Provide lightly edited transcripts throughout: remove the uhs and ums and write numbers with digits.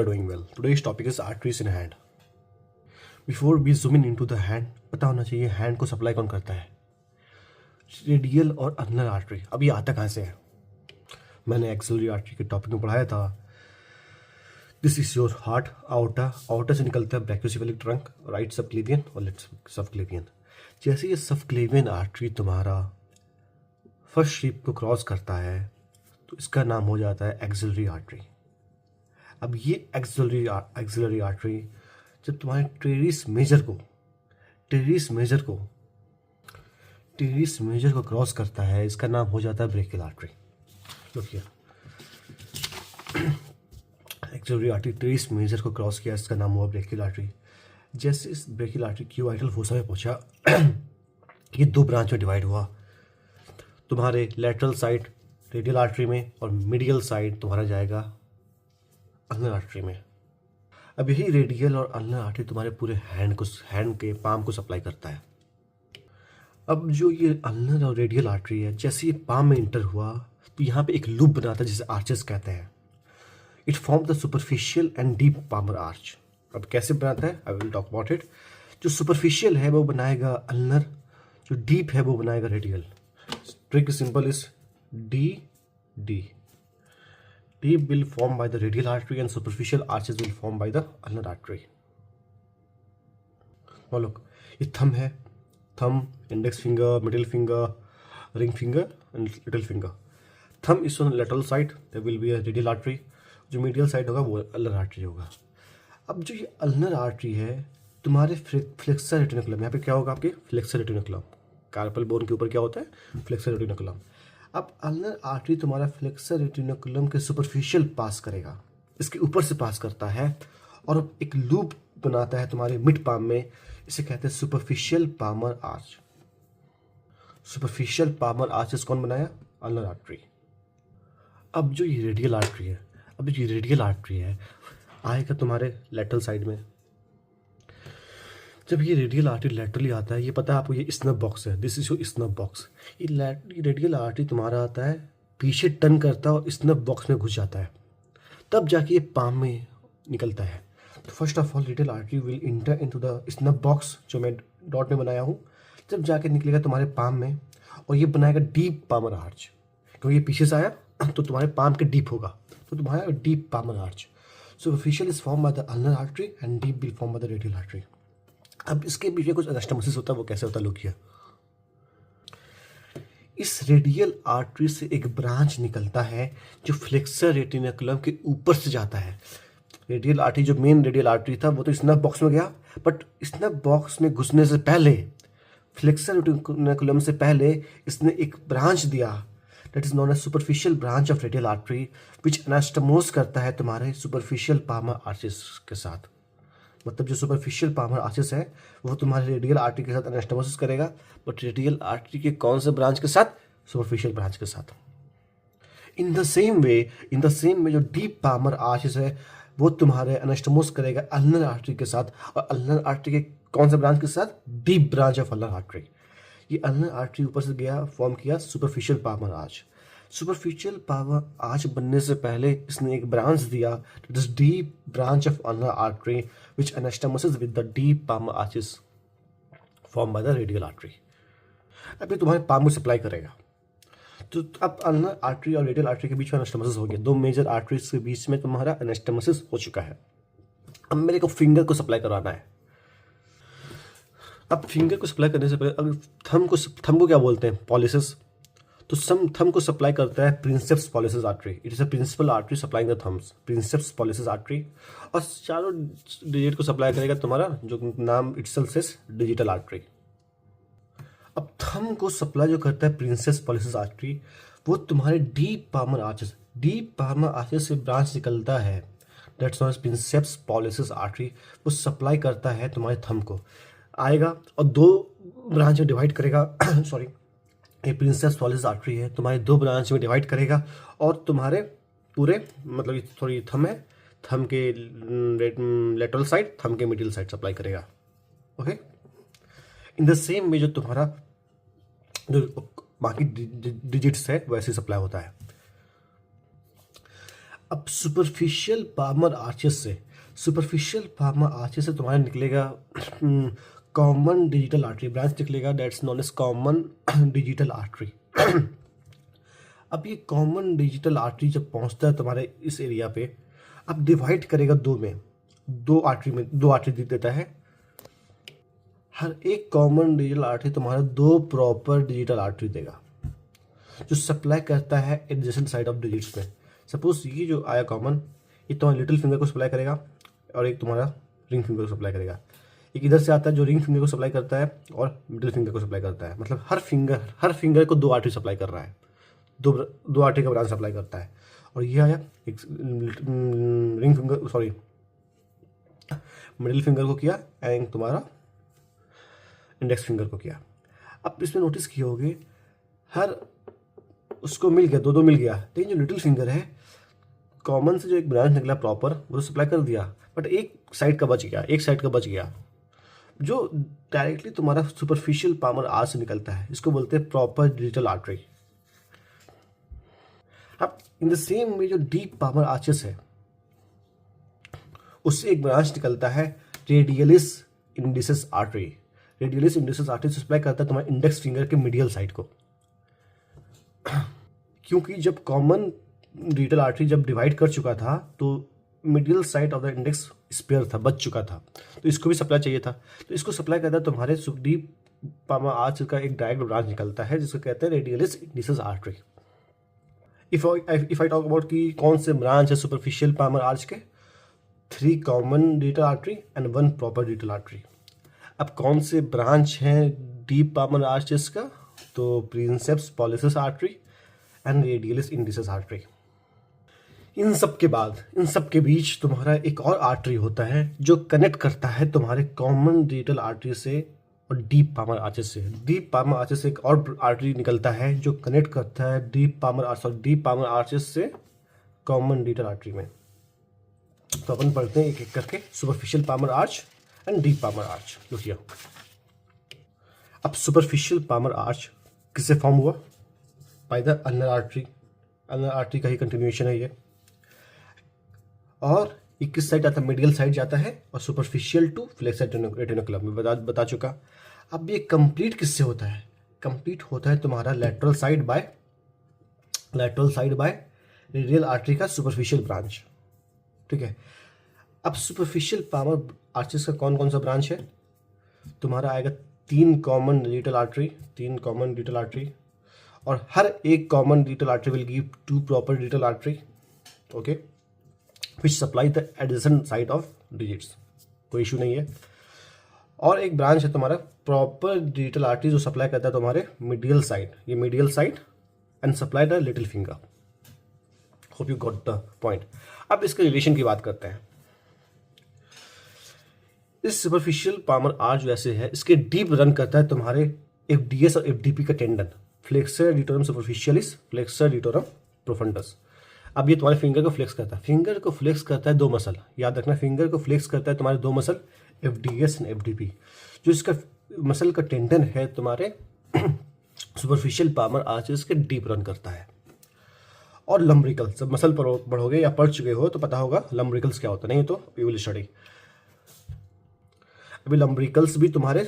you are doing well. Today's topic is arteries in hand. Before we zoom in into the hand, पता होना चाहिए hand को supply कौन करता है, रेडियल और अल्नर आर्टरी। अब ये आता कहाँ से है? मैंने एक्सिलरी आर्टरी के टॉपिक में पढ़ाया था। This is your heart, outta से निकलता है ब्रैकियोसेफेलिक ट्रंक, राइट सबक्लेवियन और लेफ्ट सबक्लेवियन। जैसे ये सबक्लेवियन आर्टरी तुम्हारा फर्स्ट रिब को क्रॉस करता है तो इसका नाम हो जाता है एक्सिलरी आर्टरी। अब ये एक्सिलरी आर्टरी जब तुम्हारे टेरिस मेजर को क्रॉस करता है, इसका नाम हो जाता है ब्रेकियल आर्टरी। देखिए, एक्सिलरी आर्टरी टेरिस मेजर को क्रॉस किया, इसका नाम हुआ ब्रेकियल आर्टरी। जैसे इस ब्रेकियल आर्टरी क्यूबाइटल फोसा में पहुंचा, ये दो ब्रांच में डिवाइड हुआ। तुम्हारे लेटरल साइड रेडियल आर्टरी में और मीडियल साइड तुम्हारा जाएगा अल्नर आर्टरी में। अब यही रेडियल और अल्नर आर्टरी तुम्हारे पूरे हैंड के पाम को सप्लाई करता है। अब जो ये अल्नर और रेडियल आर्टरी है, जैसे ये पाम में इंटर हुआ तो यहाँ पे एक लूप बनाता है जिसे आर्चेस कहते हैं। It form the superficial and deep palmar arch. अब कैसे बनाता है, I will talk about it. जो सुपरफिशियल है वो बनाएगा अल्नर, जो डीप है वो बनाएगा radial. Trick simple is D. Deep will form by the radial artery and superficial arches will form by the ulnar artery. Now look, ये thumb है, index finger, middle finger, ring finger and little finger. Thumb is on the lateral side, there will be a radial artery. जो medial side होगा वो ulnar artery होगा। अब जो ये ulnar artery है तुम्हारे फ्लेक्सर रेटिनकुलम, यहाँ पे क्या होगा आपके फ्लेक्सर रेटिनकुलम, कार्पल बोन के ऊपर क्या होता है फ्लेक्सर रेटिनकुलम। अब अल्नर आर्टरी तुम्हारा फ्लेक्सर रेटिनकुलम के सुपरफिशियल पास करेगा, इसके ऊपर से पास करता है और एक लूप बनाता है तुम्हारे मिड पाम में, इसे कहते हैं superficial palmar arch. Superficial palmar arches कौन बनाया? Ulnar artery. अब जो ये रेडियल आर्टरी है, आएगा तुम्हारे लेटरल साइड में। जब ये रेडियल आर्टरी लेटरली आता है, ये पता है आपको, ये स्नब बॉक्स है, this is your snub box. ये रेडियल आर्टरी तुम्हारा आता है, पीछे टर्न करता है और स्नब बॉक्स में घुस जाता है, तब जाके ये पाम में निकलता है। तो first of all radial artery will inter into the snub box, जो मैं डॉट में बनाया हूँ। जब जाके निकलेगा तुम्हारे पाम में और ये बनाएगा डीप पामर आर्च, क्योंकि ये पीछे से आया तो तुम्हारे पाम के डीप होगा, तो तुम्हारा deep palmar arch. Superficial is form by the ulnar artery and deep will form by the radial artery. अब इसके बीच में कुछ एनास्टोमोसिस होता है, वो कैसे होता है, लोग इस रेडियल आर्टरी से एक ब्रांच निकलता है जो फ्लेक्सर रेटिनकुलम के ऊपर से जाता है। रेडियल आर्टरी जो मेन रेडियल आर्टरी था वो तो स्नब बॉक्स में गया, बट स्नब बॉक्स में घुसने से पहले, फ्लेक्सर रेटिनकुलम से पहले इसने एक ब्रांच दिया, that is known as superficial branch of radial artery, which anastomose करता है तुम्हारे सुपरफिशियल पामर आर्चेस के साथ। मतलब जो सुपरफिशियल पामर आर्चेस है वो तुम्हारे रेडियल आर्टरी के साथ एनास्टोमोसिस करेगा, बट रेडियल आर्टरी के कौन से ब्रांच के साथ? सुपरफिशियल ब्रांच के साथ। इन द सेम वे जो डीप पामर आर्चेस है वो तुम्हारे एनास्टोमोस करेगा अल्नर आर्टरी के साथ, और अल्नर आर्टरी के कौन से ब्रांच के साथ? Deep branch of ulnar artery. ये अल्नर आर्टरी ऊपर से गया, फॉर्म किया superficial palmar arch. Superficial palmar arch बनने से पहले इसने एक ब्रांच दिया, that is deep branch of ulnar artery which anastomoses with the deep palmar arches formed by the radial artery। अब ये तुम्हारे पाम को सप्लाई करेगा। तो अब अल्नर आर्टरी और रेडियल आर्टरी के बीच में एनास्टोमोसिस हो गया, दो मेजर आर्टरीज के बीच में तुम्हारा एनास्टोमोसिस हो चुका है। अब मेरे को फिंगर को सप्लाई करवाना है। अब फिंगर को सप्लाई करने से पहले अगर थंब को क्या बोलते हैं? पॉलिसिस। तो थंब को सप्लाई करता है princeps pollicis artery. It is a principal artery supplying the thumbs, princeps pollicis artery. और चारों डिजिट को सप्लाई करेगा तुम्हारा, जो नाम इटसेल्फ सेज, डिजिटल आर्टरी। अब थंब को सप्लाई जो करता है प्रिंसेप्स पॉलिसिस आर्टरी, वो तुम्हारे डीप पामर आर्चेस से ब्रांच निकलता है, that's known as princeps pollicis artery. वो सप्लाई करता है तुम्हारे थंब को, आएगा और दो ब्रांच में डिवाइड करेगा सॉरी, ये प्रिंसेप्स पॉलिसिस आर्टरी है, तुम्हारे दो ब्रांच में डिवाइड करेगा और तुम्हारे पूरे, मतलब ये थोड़ी थंब है, थंब के लेटरल साइड, थंब के मिडिल साइड सप्लाई करेगा। Okay, in the same way जो तुम्हारा जो बाकी डिजिट्स है वैसे सप्लाई होता है। अब सुपरफिशियल पामर आर्चेस से तुम्हारे निकलेगा कॉमन डिजिटल आर्टरी ब्रांच निकलेगा, that's known as common digital artery. अब ये कॉमन डिजिटल आर्टरी जब पहुंचता है तुम्हारे इस एरिया पे, अब डिवाइड करेगा दो आर्टरी दे देता है। हर एक कॉमन डिजिटल आर्टरी तुम्हारा 2 प्रॉपर डिजिटल आर्टरी देगा जो सप्लाई करता है एडजेसेंट साइड ऑफ डिजिट्स में। सपोज ये जो आया कॉमन, ये तुम्हारे लिटिल फिंगर को सप्लाई करेगा और एक तुम्हारा रिंग फिंगर को सप्लाई करेगा। एक इधर से आता है जो रिंग फिंगर को सप्लाई करता है और मिडिल फिंगर को सप्लाई करता है। मतलब हर फिंगर को 2 आर्टरी सप्लाई कर रहा है, दो आर्टरी का ब्रांच सप्लाई करता है। और ये आया एक ring finger, sorry middle finger को किया एंड तुम्हारा इंडेक्स फिंगर को किया। अब इसमें नोटिस किए होगे हर उसको मिल गया, दो मिल गया, लेकिन जो लिटिल फिंगर है कॉमन से जो एक ब्रांच निकला प्रॉपर वो तो सप्लाई कर दिया, बट एक साइड का बच गया जो डायरेक्टली तुम्हारा सुपरफिशियल पामर आर्च से निकलता है। इसको बोलते हैं प्रॉपर डिजिटल आर्टरी। अब इन द सेम वे जो डीप पामर आर्चेस है उससे एक ब्रांच निकलता है radialis indicis artery. Radialis indicis artery supply करता है तुम्हारे इंडेक्स फिंगर के मीडियल साइड को। क्योंकि जब कॉमन डिजिटल आर्टरी जब डिवाइड कर चुका था तो middle side of the index spare था, बच चुका था, तो इसको भी सप्लाई चाहिए था। तो इसको सप्लाई करता है तुम्हारे डीप पामर आर्च का एक डायरेक्ट ब्रांच निकलता है जिसको कहते हैं radialis indicis artery. If I talk about कि कौन से ब्रांच है सुपरफिशियल पामर आर्च के, 3 common digital artery and 1 proper digital artery. अब कौन से ब्रांच हैं डीप पामर आर्चेस का, तो princeps pollicis artery and radialis indicis artery. इन सब के बीच तुम्हारा एक और आर्टरी होता है जो कनेक्ट करता है तुम्हारे कॉमन डिजिटल आर्टरी से और डीप पामर आर्चेस से। डीप पामर आर्चेस से एक और आर्टरी निकलता है जो कनेक्ट करता है डीप पामर आर्चेस से कॉमन डिजिटल आर्टरी में। तो अपन पढ़ते हैं एक एक करके, superficial palmar arch and deep palmar arch. Look here, अब सुपरफिशियल पामर आर्च किससे फॉर्म हुआ? बाय द अल्नर आर्टरी का ही कंटिन्यूएशन है ये। और ये किस साइड आता है? मीडियल साइड जाता है और सुपरफिशियल टू फ्लेक्सर रेटिनोकुलम में बता चुका। अब ये कंप्लीट किससे होता है? कंप्लीट होता है तुम्हारा lateral side by radial artery का सुपरफिशियल ब्रांच। ठीक है, अब सुपरफिशियल पामर आर्चेस का कौन कौन सा ब्रांच है? तुम्हारा आएगा 3 कॉमन डिजिटल आर्टरी और हर एक common digital artery will give 2 proper digital artery, okay, which supply the adjacent side of digits. कोई इशू नहीं है। और एक ब्रांच है तुम्हारा प्रॉपर डिजिटल आर्टरी जो सप्लाई करता है तुम्हारे medial side and supply the little finger. Hope you got the point. अब इसके रिलेशन की बात करते हैं। इस सुपरफिशियल पामर आर्च जैसे है, इसके डीप रन करता है तुम्हारे एफडीएस और एफडीपी का tendon, flexor digitorum superficialis, flexor digitorum profundus. अब ये तुम्हारे फिंगर को फ्लेक्स करता है 2 मसल। याद रखना, फिंगर को फ्लेक्स करता है तुम्हारे 2 मसल, एफडीएस एंड एफडीपी। जो इसका मसल का टेंडन है तुम्हारे सुपरफिशियल पामर आर्चेस के डीप रन करता है। और लम्ब्रिकल्स, जब मसल पढ़ोगे या पढ़ चुके हो तो पता होगा लम्ब्रिकल्स क्या होता है, नहीं तो यू विल स्टडी। अभी लम्ब्रिकल्स भी तुम्हारे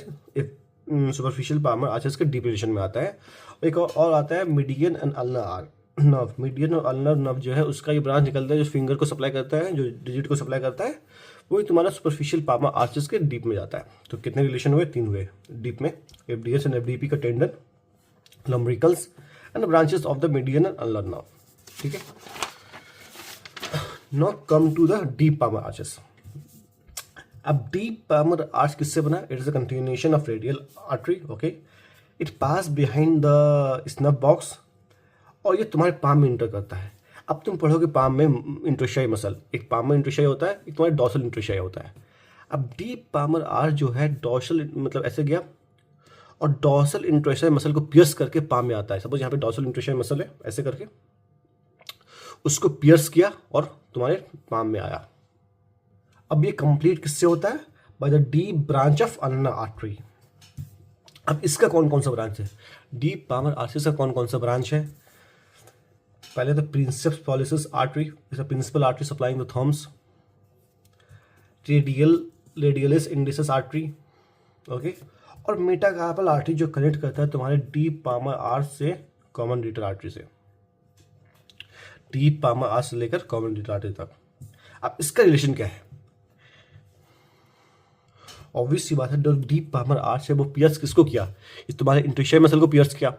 सुपरफिशियल पामर आर्चेस के डीप रिलेशन में आता है। एक और आता है median and ulnar nerve. Median और अल्नर नर्व जो है उसका ये ब्रांच निकलता है जो फिंगर को सप्लाई करता है, जो डिजिट को सप्लाई करता है, वही तुम्हारा सुपरफिशियल पामर आर्चेस के डीप में जाता है। तो कितने रिलेशन हुए? 3 हुए डीप में, एफडीएस एंड एफडीपी का tendon, lumbricals and branches of the median and ulnar nerve. ठीक है, now come to the deep palmar arches. अब डीप पामर आर्च किससे बना? It is a continuation of radial artery, okay. It pass behind the snuff box और ये तुम्हारे palm में inter करता है। अब तुम पढ़ोगे पाम में इंटरशाई मसल, एक पाम में इंटरशाई होता है, एक तुम्हारे डॉर्सल इंटरशाई होता है। अब डीप पामर आर्च जो है डॉर्सल मतलब ऐसे गया और डॉर्सल इंटरशाई मसल को पियर्स करके पाम में आता है। सपोज यहाँ पे डॉर्सल इंटरशाई मसल है, ऐसे करके उसको पियर्स किया और तुम्हारे पाम में आया। अब ये कंप्लीट किससे होता है? By the deep branch of ulnar artery. अब इसका कौन कौन सा ब्रांच है? डीप पामर आर्चेस का कौन कौन सा ब्रांच है? पहले तो princeps pollicis artery is a principal artery supplying the thumbs. Radialis indicis artery, okay. और मेटाकार्पल आर्टरी जो कनेक्ट करता है तुम्हारे डीप पामर आर्च से कॉमन रीटर आर्टरी से, डीप पामर आर्च से लेकर कॉमन रीटर आर्टरी तक. अब इसका रिलेशन क्या है? ऑब्वियस सी बात है, जो डीप पामर आर्च है वो पियर्स किसको किया? ये तुम्हारे इंटरशियम मसल को पियर्स किया.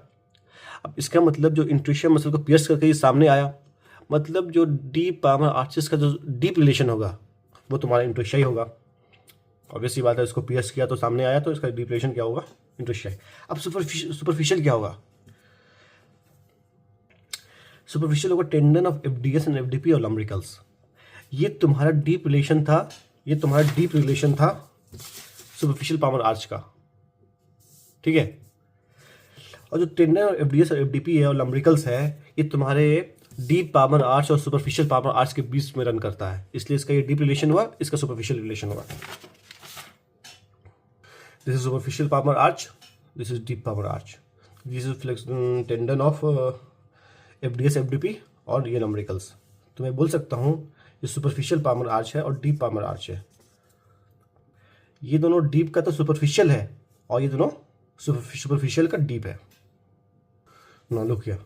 अब इसका मतलब जो इंटरशियम मसल को पियर्स करके ये सामने आया, मतलब जो डीप पामर आर्चेस का जो डीप रिलेशन होगा वो तुम्हारा इंटरशियम होगा. ऑब्वियस सी बात है, इसको पियर्स किया तो सामने आया, तो इसका डीप रिलेशन क्या होगा? इंटरशियम. अब सुपरफिशियल क्या होगा? सुपरफिशियल होगा tendon of FDS and FDP और लम्ब्रिकल्स. ये तुम्हारा डीप रिलेशन था, ये तुम्हारा डीप रिलेशन था सुपरफिशियल पामर आर्च का, ठीक है. और जो टेंडन और एफडीएस और एफडीपी है और लम्ब्रिकल्स है, ये तुम्हारे डीप पामर आर्च और सुपरफिशियल पामर आर्च के बीच में रन करता है, इसलिए इसका ये डीप रिलेशन हुआ, इसका सुपरफिशियल रिलेशन हुआ. This is superficial palmar arch, this is deep palmar arch, this is flex tendon of FDS FDP और ये लम्ब्रिकल्स. तो मैं बोल सकता हूँ ये सुपरफिशियल पामर आर्च है और डीप पामर आर्च है. ये दोनों डीप का तो सुपरफिशियल है और ये दोनों सुपरफिशियल का डीप है. ना लुक हियर,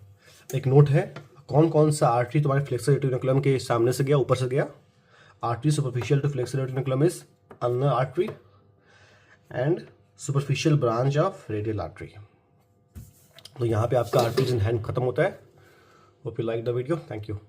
एक नोट है, कौन कौन सा आर्टरी तुम्हारे फ्लेक्सर रेटिकुलम के सामने से गया, ऊपर से गया? Artery superficial to flexor retinaculum is ulnar artery and superficial branch of radial artery. तो यहाँ पे आपका आर्टरीज इन हैंड खत्म होता है. Hope you like the video. Thank you.